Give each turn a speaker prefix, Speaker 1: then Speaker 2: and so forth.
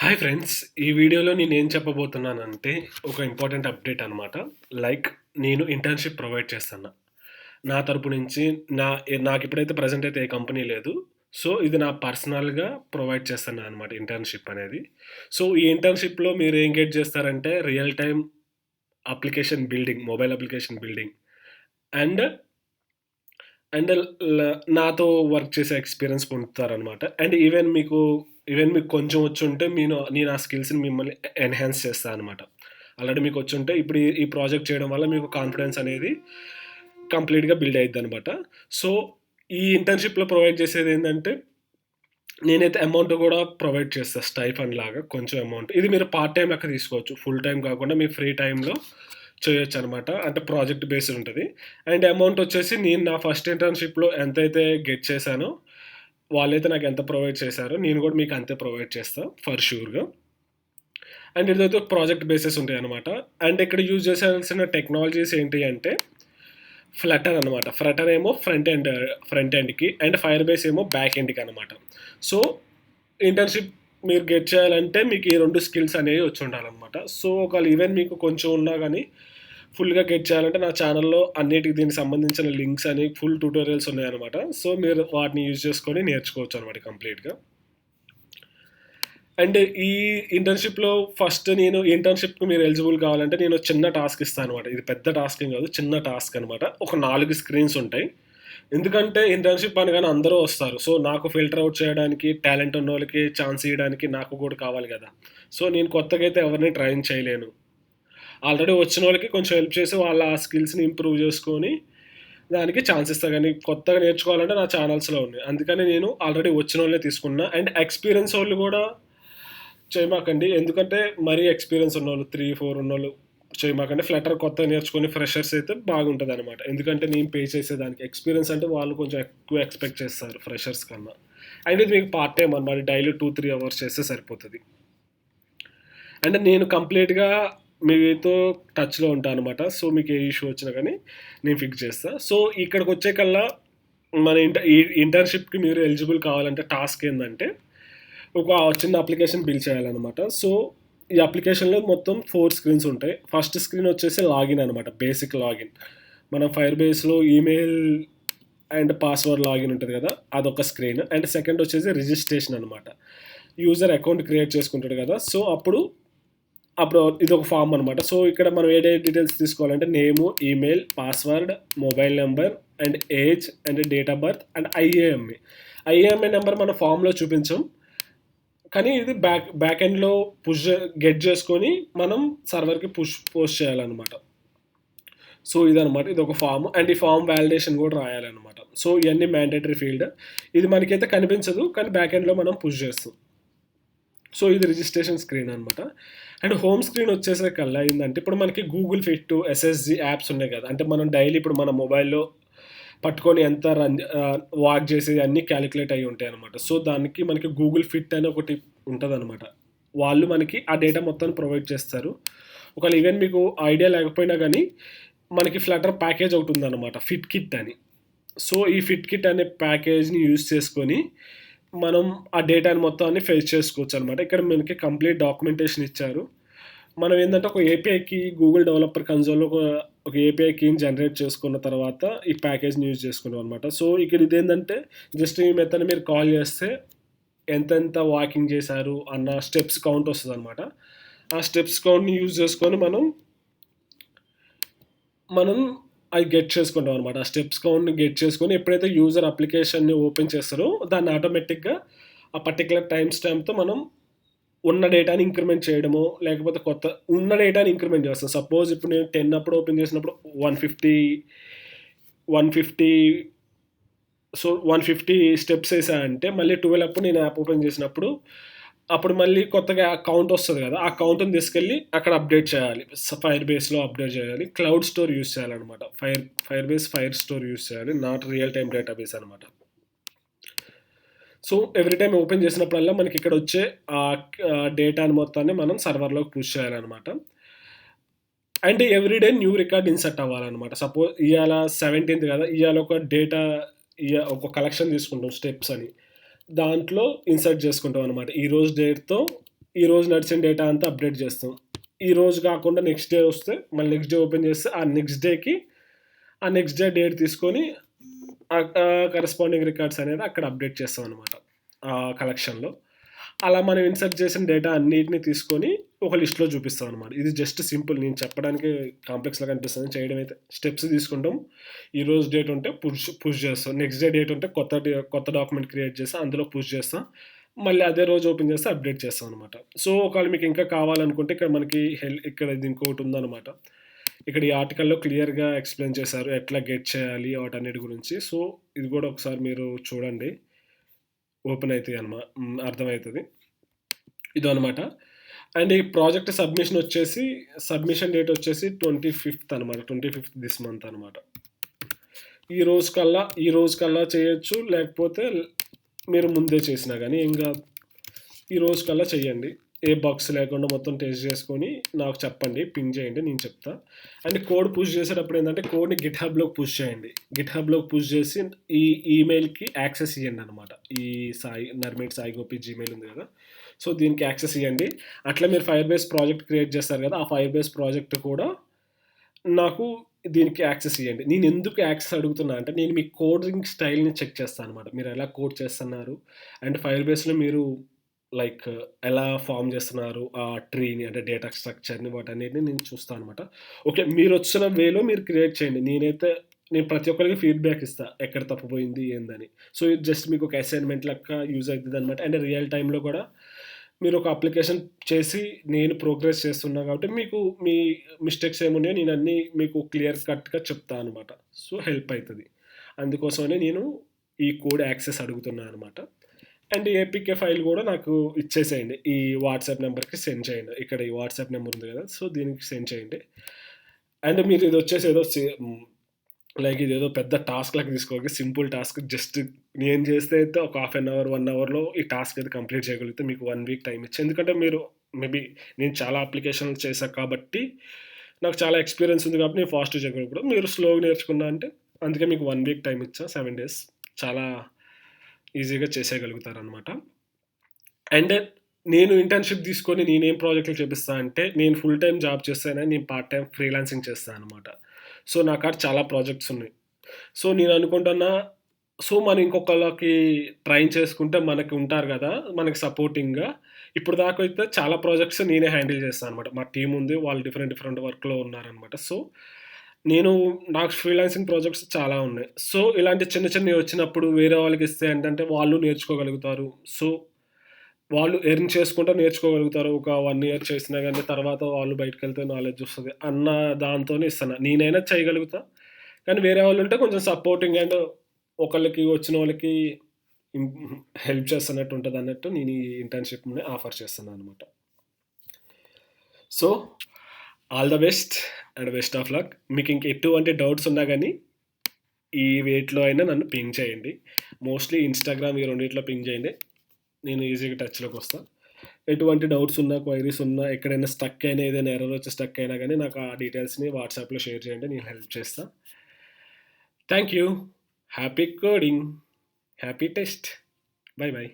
Speaker 1: Hi friends. ఈ వీడియోలో నేనేం చెప్పబోతున్నానంటే, ఒక ఇంపార్టెంట్ అప్డేట్ అనమాట. లైక్ నేను ఇంటర్న్‌షిప్ ప్రొవైడ్ చేస్తన్నా. నా తరపు నుంచి నాకిప్పుడైతే ప్రెజెంట్ అయితే ఏ కంపెనీ లేదు. సో, ఇది నా పర్సనల్‌గా ప్రొవైడ్ చేస్తున్నా అనమాట ఇంటర్న్‌షిప్ అనేది. సో, ఈ ఇంటర్న్‌షిప్‌లో మీరేం గెట్ చేస్తారంటే, real time application building, mobile application building and and ల నాతో వర్క్ చేసే ఎక్స్‌పీరియన్స్ పొందుతారనమాట. అండ్ ఈవెన్ మీకు కొంచెం వచ్చుంటే నేను ఆ స్కిల్స్‌ని మిమ్మల్ని ఎన్హాన్స్ చేస్తా అనమాట. ఆల్రెడీ మీకొచ్చుంటే ఇప్పుడు ఈ ప్రాజెక్ట్ చేయడం వల్ల మీకు కాన్ఫిడెన్స్ అనేది కంప్లీట్‌గా బిల్డ్ అయిద్దనమాట. సో, ఈ ఇంటర్న్‌షిప్‌లో ప్రొవైడ్ చేసేదేంటంటే, నేనైతే అమౌంట్ గూడా ప్రొవైడ్ చేస్తా స్టైఫండ్ లాగా కొంచెం అమౌంట్. ఇది మీరు పార్ట్ టైమ్ లెక్క తీసుకోవచ్చు. ఫుల్ టైమ్ కాకుండా మీ ఫ్రీ టైమ్‌లో చేయొచ్చనమాట. అంటే ప్రాజెక్ట్ బేస్డ్ ఉంటది. అండ్ అమౌంట్ వచ్చేసి నేను నా ఫస్ట్ ఇంటర్న్‌షిప్‌లో ఎంతైతే గెట్ చేశానో, వాళ్ళైతే నాకెంత ప్రొవైడ్ చేశారో, నేను గూడా మీకు అంతే ప్రొవైడ్ చేస్తా ఫర్ ష్యూర్‌గా. అండ్ ఇదైతే ప్రాజెక్ట్ బేసెస్ ఉంటాయనమాట. అండ్ ఇక్కడ యూజ్ చేసాల్సిన టెక్నాలజీస్ ఏంటి అంటే, ఫ్లటర్ అనమాట. ఫ్లటర్ ఏమో ఫ్రంట్ ఎండ్‌కి అండ్ ఫైర్‌బేస్ ఏమో బ్యాక్ ఎండ్‌కి అనమాట. సో, ఇంటర్న్‌షిప్ మీరు గెట్ చేయాలంటే మీకు ఈ 2 స్కిల్స్ అనేవి వచ్చుండాలనమాట. సో, ఒకవేళ ఈవెన్ మీకు కొంచెం ఉన్నా గానీ ఫుల్‌గా గెట్ చేయాలంటే నా ఛానెల్‌లో అన్నిటికి దీనికి సంబంధించిన లింక్స్ అని ఫుల్ ట్యుటోరియల్స్ ఉన్నాయనమాట. సో, మీరు వాటిని యూజ్ చేసుకొని నేర్చుకోవచ్చనమాట కంప్లీట్‌గా. అండ్ ఈ ఇంటర్న్‌షిప్‌లో ఫస్ట్ నేను ఇంటర్న్‌షిప్‌కి మీరు ఎలిజిబుల్ కావాలంటే నేను చిన్న టాస్క్ ఇస్తా అనమాట. ఇది పెద్ద టాస్క్ ఏం కాదు. చిన్న టాస్క్ అనమాట. ఒక 4 స్క్రీన్స్ ఉంటాయి. ఎందుకంటే ఇంటర్న్‌షిప్ అనగానే అందరూ వస్తారు. సో, నాకు ఫిల్టర్ ఔట్ చేయడానికి, టాలెంట్ ఉన్నోళ్ళకి ఛాన్స్ ఇయ్యడానికి నాకు కూడా కావాలి గదా! సో, నేను కొత్తగా అయితే ఎవరిని ట్రైన్ చేయలేను. ఆల్రెడీ వచ్చినోళ్ళకి కొంచెం హెల్ప్ చేసి వాళ్ళ ఆ స్కిల్స్‌ని ఇంప్రూవ్ చేసుకొని దానికి ఛాన్స్ ఇస్తా గానీ, కొత్తగా నేర్చుకోవాలంటే నా ఛానల్స్‌లో ఉన్నాయి. అందుకని నేను ఆల్రెడీ వచ్చినోళ్ళనే తీసుకున్నా. అండ్ ఎక్స్‌పీరియన్స్ ఓళ్ళు గూడా చేయమాకండి. ఎందుకంటే మరీ ఎక్స్‌పీరియన్స్ ఉన్నోళ్ళు 3, 4 ఉన్నోళ్ళు చేయమాకండి. ఫ్లటర్ కొత్తగా నేర్చుకునే ఫ్రెషర్స్ అయితే బాగుంటదనమాట. ఎందుకంటే నేను పే చేసేదానికి. ఎక్స్‌పీరియన్స్ అంటే వాళ్ళు కొంచెం ఎక్కువ ఎక్స్‌పెక్ట్ చేస్తారు ఫ్రెషర్స్ కన్నా. అండ్ ఇది మీకు పార్ట్ టైమ్ అనమాట. డైలీ 2, 3 అవర్స్ చేస్తే సరిపోతది. అంటే నేను కంప్లీట్‌గా మీతో టచ్‌లో ఉంటా అనమాట. సో, మీకు ఏ ఇష్యూ వచ్చినా గానీ నేను ఫిక్స్ చేస్తా. సో, ఇక్కడికొచ్చేకల్లా మన ఈ ఇంటర్న్‌షిప్‌కి మీరు ఎలిజిబుల్ కావాలంటే టాస్క్ ఏందంటే, ఒక చిన్న అప్లికేషన్ బిల్డ్ చేయాలనమాట. సో, ఈ అప్లికేషన్‌లో మొత్తం 4 స్క్రీన్స్ ఉంటాయి. ఫస్ట్ స్క్రీన్ వచ్చేసి లాగిన్ అనమాట. Basic login. మనం ఫైర్‌బేస్‌లో ఈమెయిల్ అండ్ పాస్వర్డ్ లాగిన్ ఉంటది గదా! అదొక స్క్రీన్. అండ్ సెకండ్ వచ్చేసి రిజిస్ట్రేషన్ అనమాట. యూజర్ అకౌంట్ క్రియేట్ చేసుకుంటాడు గదా! సో, అప్పుడు ఇదొక ఫార్మ్ అనమాట. సో, ఇక్కడ మనం ఏ డీటెయిల్స్ తీసుకోవాలంటే name, email, password, mobile number and age and date of birth and IMEI. IMEI number మన ఫార్మ్‌లో చూపించం. కానీ ఇది బ్యాక్ ఎండ్‌లో గెట్ చేసుకొని మనం సర్వర్‌కి పోస్ట్ చేయాలనమాట. సో, ఇదనమాట. ఇదొక ఫార్మ్. అండ్ ఈ ఫార్మ్ వాలిడేషన్ గూడా రాయాలనమాట. సో, ఇయన్నీ మ్యాండేటరీ ఫీల్డ్. ఇది మనకైతే కనిపించదు. కానీ బ్యాక్ ఎండ్‌లో మనం పుష్ చేస్తాం. సో, ఇది రిజిస్ట్రేషన్ స్క్రీన్ అనమాట. అండ్ హోమ్ స్క్రీన్ వచ్చేసరికల్లా ఏందంటే, ఇప్పుడు మనకి గూగుల్ ఫిట్, ఎస్ఎస్‌జీ యాప్స్ ఉన్నాయి గదా! అంటే మనం డైలీ ఇప్పుడు మన మొబైల్‌లో పట్టుకొని ఎంత వాక్ చేసేది అన్నీ క్యాలిక్యులేట్ అయ్యి ఉంటాయనమాట. సో, దానికి మనకి గూగుల్ ఫిట్ అని ఒకటి ఉంటదనమాట. వాళ్ళు మనకి ఆ డేటా మొత్తాన్ని ప్రొవైడ్ చేస్తారు. ఒకవేళ ఈవెన్ మీకు ఐడియా లేకపోయినా గానీ, మనకి ఫ్లటర్ ప్యాకేజ్ ఒకటుందనమాట. ఫిట్ కిట్ అని. సో, ఈ ఫిట్ కిట్ అనే ప్యాకేజ్‌ని యూజ్ చేసుకొని, మనం ఆ డేటాని మొత్తాన్ని ఫెచ్ చేసుకోవచ్చనమాట. ఇక్కడ మనకి కంప్లీట్ డాక్యుమెంటేషన్ ఇచ్చారు. మనం ఏందంటే ఒక ఏపీఐకి గూగుల్ డెవలపర్ కన్సోల్‌లో ఒక ఏపీఐ కీని జనరేట్ చేసుకున్న తర్వాత ఈ ప్యాకేజ్‌ని యూజ్ చేసుకున్నాం అనమాట. సో, ఇక్కడ ఇదేందంటే జస్ట్ ఈ మెథడ్‌ని మీరు కాల్ చేస్తే ఎంతెంత వాకింగ్ చేశారు అన్న స్టెప్స్ కౌంట్ వస్తదనమాట. ఆ స్టెప్స్ కౌంట్‌ని యూజ్ చేసుకొని మనం అది గెట్ చేసుకుంటాం అనమాట. ఆ స్టెప్స్ కౌంట్‌ని గెట్ చేసుకొని ఎప్పుడైతే యూజర్ అప్లికేషన్‌ని ఓపెన్ చేస్తారో దాన్ని ఆటోమేటిక్‌గా ఆ పర్టిక్యులర్ టైమ్ స్టాంప్‌తో మనం ఉన్న డేటాని ఇంక్రిమెంట్ చేయడమో, లేకపోతే ఉన్న డేటాని ఇంక్రిమెంట్ చేస్తాం. సపోజ్ ఇప్పుడు నేను 10 అప్పుడు ఓపెన్ చేసినప్పుడు 150, 150 సో, 150 స్టెప్స్ ఏసా అంటే మళ్ళీ 12 అప్పుడు నేను యాప్ ఓపెన్ చేసినప్పుడు, అప్పుడు మళ్ళీ కొత్తగా కౌంట్ వస్తది కదా! ఆ కౌంట్‌ని తీసుకెళ్ళి అక్కడ అప్డేట్ చేయాలి. ఫైర్‌బేస్‌లో అప్డేట్ చేయాలి. క్లౌడ్ స్టోర్ యూజ్ చేయాలనమాట. ఫైర్‌బేస్ ఫైర్ స్టోర్ యూజ్ చేయాలి. నాట్ రియల్ టైమ్ డేటాబేస్ అనమాట. సో, ఎవ్రీ టైమ్ ఓపెన్ చేసినప్పుడల్లా మనకిక్కడొచ్చే డేటాని మొత్తాన్ని మనం సర్వర్‌లోకి పుష్ చేయాలనమాట. And every day new record insert అవ్వాలనమాట. ఇయాల 17థ్ కదా! ఇయాల ఒక డేటా ఒక కలెక్షన్ తీసుకుంటాం స్టెప్స్ అని. దాంట్లో ఇన్సర్ట్ చేసుకుంటాం అనమాట. ఈరోజు డేట్‌తో ఈరోజు నడిచిన డేటా అంతా అప్డేట్ చేస్తాం. ఈరోజు కాకుండా నెక్స్ట్ డే వస్తే మళ్ళీ నెక్స్ట్ డే ఓపెన్ చేస్తే ఆ నెక్స్ట్ డేకి ఆ నెక్స్ట్ డే డేట్ తీసుకొని కరెస్పాండింగ్ రికార్డ్స్ అనేది అక్కడ అప్డేట్ చేస్తాం అనమాట ఆ కలెక్షన్లో. అలా మనం ఇన్సర్ట్ చేసిన డేటా అన్నిటిని తీసుకొని ఒక లిస్ట్లో చూపిస్తాం అనమాట. ఇది జస్ట్ సింపుల్, నేను చెప్పడానికి కాంప్లెక్స్లా కనిపిస్తుంది, చేయడం అయితే స్టెప్స్ తీసుకుంటాం. ఈరోజు డేట్ ఉంటే పుష్ చేస్తాం, నెక్స్ట్ డే డేట్ ఉంటే కొత్త డాక్యుమెంట్ క్రియేట్ చేస్తాం, అందులో పుష్ చేస్తాం, మళ్ళీ అదే రోజు ఓపెన్ చేస్తే అప్డేట్ చేస్తాం అనమాట. సో ఒకవేళ మీకు ఇంకా కావాలనుకుంటే ఇక్కడ మనకి ఇక్కడ ఇది ఇంకోటి ఉందన్నమాట. ఇక్కడ ఈ ఆర్టికల్లో క్లియర్గా ఎక్స్ప్లెయిన్ చేశారు ఎట్లా గెట్ చేయాలి వాటన్నిటి గురించి. సో ఇది కూడా ఒకసారి మీరు చూడండి, ఓపెన్ అవుతాయి అనమాట, అర్థమవుతుంది. ఇదో అనమాట. అండ్ ఈ ప్రాజెక్ట్ సబ్మిషన్ డేట్ వచ్చేసి 25th అనమాట, 25th దిస్ మంత్ అనమాట. ఈ రోజు కల్లా చేయొచ్చు, లేకపోతే మీరు ముందే చేసినా కానీ ఏం కాదు. ఈ రోజు కల్లా చేయండి, ఏ బాక్స్ లేకుండా మొత్తం టెస్ట్ చేసుకొని నాకు చెప్పండి, పింగ్ చేయండి, నేను చెప్తా. అండ్ కోడ్ పుష్ చేసేటప్పుడు ఏంటంటే కోడ్ని గిట్హబ్లోకి పుష్ చేయండి. గిట్హబ్లోకి పుష్ చేసి ఈ ఈమెయిల్కి యాక్సెస్ ఇవ్వండి అనమాట. ఈ నర్మేట్ సాయి గోపి జీమెయిల్ ఉంది కదా, సో దీనికి యాక్సెస్ ఇవ్వండి. అట్లా మీరు ఫైర్బేస్ ప్రాజెక్ట్ క్రియేట్ చేస్తారు కదా, ఆ ఫైర్బేస్ ప్రాజెక్ట్ కూడా నాకు దీనికి యాక్సెస్ ఇవ్వండి. నేను ఎందుకు యాక్సెస్ అడుగుతున్నా అంటే నేను మీ కోడింగ్ స్టైల్ని చెక్ చేస్తాను అనమాట, మీరు ఎలా కోడ్ చేస్తున్నారు అండ్ ఫైర్బేస్లో మీరు లైక్ ఎలా ఫామ్ చేస్తున్నారు ఆ ట్రీని, అంటే డేటా స్ట్రక్చర్ని, వాటన్నిటిని నేను చూస్తాను అనమాట. ఓకే, మీరు వచ్చిన వేలో మీరు క్రియేట్ చేయండి, నేను ప్రతి ఒక్కరికి ఫీడ్బ్యాక్ ఇస్తాను ఎక్కడ తప్పిపోయింది ఏందని. సో ఇది జస్ట్ మీకు ఒక అసైన్మెంట్ లెక్క యూజ్ అవుతుంది అనమాట. అండ్ రియల్ టైంలో కూడా మీరు ఒక అప్లికేషన్ చేసి నేను ప్రోగ్రెస్ చేస్తున్నా కాబట్టి మీకు మీ మిస్టేక్స్ ఏమున్నాయో నేను అన్నీ మీకు క్లియర్ కట్గా చెప్తాను అనమాట. సో హెల్ప్ అవుతుంది, అందుకోసమనే నేను ఈ కోడ్ యాక్సెస్ అడుగుతున్నాను అనమాట. అండ్ ఏపీకే ఫైల్ కూడా నాకు ఇచ్చేసేయండి, ఈ వాట్సాప్ నెంబర్కి సెండ్ చేయండి. ఇక్కడ ఈ వాట్సాప్ నెంబర్ ఉంది కదా, సో దీనికి సెండ్ చేయండి. అండ్ మీరు ఇది వచ్చేసి ఏదో లైక్ ఇదేదో పెద్ద టాస్క్ లాగా తీసుకోవాలి, సింపుల్ టాస్క్. జస్ట్ నేను చేస్తే అయితే ఒక హాఫ్ అన్ అవర్ 1 అవర్లో ఈ టాస్క్ అయితే కంప్లీట్ చేయగలిగితే మీకు 1 వీక్ టైం ఇచ్చి, ఎందుకంటే మీరు మేబీ నేను చాలా అప్లికేషన్లు చేశాను కాబట్టి నాకు చాలా ఎక్స్పీరియన్స్ ఉంది కాబట్టి నేను ఫాస్ట్ చేయగలుగుతాను. మీరు స్లోగా నేర్చుకున్నా అంటే అందుకే మీకు 1 వీక్ టైం ఇచ్చా, 7 days చాలా ఈజీగా చేసేయగలుగుతారనమాట. అండ్ నేను ఇంటర్న్షిప్ తీసుకొని నేనేం ప్రాజెక్టులు చేపిస్తా అంటే నేను ఫుల్ టైం జాబ్ చేస్తానని నేను పార్ట్ టైం ఫ్రీలాన్సింగ్ చేస్తాను అనమాట. సో నా కాడ చాలా ప్రాజెక్ట్స్ ఉన్నాయి. సో నేను అనుకుంటున్నా, సో మనం ఇంకొకళ్ళకి ట్రైన్ చేసుకుంటే మనకి ఉంటారు కదా మనకి సపోర్టింగ్గా. ఇప్పుడు దాకా అయితే చాలా ప్రాజెక్ట్స్ నేనే హ్యాండిల్ చేస్తాను అనమాట. మా టీం ఉంది, వాళ్ళు డిఫరెంట్ డిఫరెంట్ వర్క్లో ఉన్నారనమాట. సో నేను నాకు ఫ్రీలాన్సింగ్ ప్రాజెక్ట్స్ చాలా ఉన్నాయి. సో ఇలాంటి చిన్న చిన్నవి వచ్చినప్పుడు వేరే వాళ్ళకి ఇస్తే ఏంటంటే వాళ్ళు నేర్చుకోగలుగుతారు. సో వాళ్ళు ఎర్న్ చేసుకుంటూ నేర్చుకోగలుగుతారు. ఒక 1 ఇయర్ చేసినా గానీ తర్వాత వాళ్ళు బయటికెళ్తే నాలెడ్జ్ వస్తది అన్న దాంతోనే ఇస్తున్నా. నేనైనా చేయగలుగుతా, కానీ వేరే వాళ్ళుంటే కొంచెం సపోర్టింగ్ అండ్ ఒకళ్ళకి వచ్చిన వాళ్ళకి ఇం హెల్ప్ చేస్తున్నట్టు ఉంటదన్నట్టు నేను ఈ ఇంటర్న్‌షిప్‌ని ఆఫర్ చేస్తున్నాననమాట. So all the best and best of luck. మీకు ఇంక ఎటువంటి డౌట్స్ ఉన్నా గానీ ఈ వేటిలో అయినా నన్ను పింగ్ చేయండి. మోస్ట్‌లీ ఇన్‌స్టాగ్రామ్ ఈ రెండిట్లో పింగ్ చేయండి, నేను ఈజీగా టచ్‌లోకి వస్తా. ఎటువంటి డౌట్స్ ఉన్నా, క్వైరీస్ ఉన్నా, ఎక్కడైనా స్టక్ అయినా, ఏదైనా ఎర్రర్ వచ్చి స్టక్ అయినా గానీ నాకు ఆ డీటెయిల్స్‌ని వాట్సాప్‌లో షేర్ చేయండి, నేను హెల్ప్ చేస్తా. Thank you. Happy coding. Happy test. By by.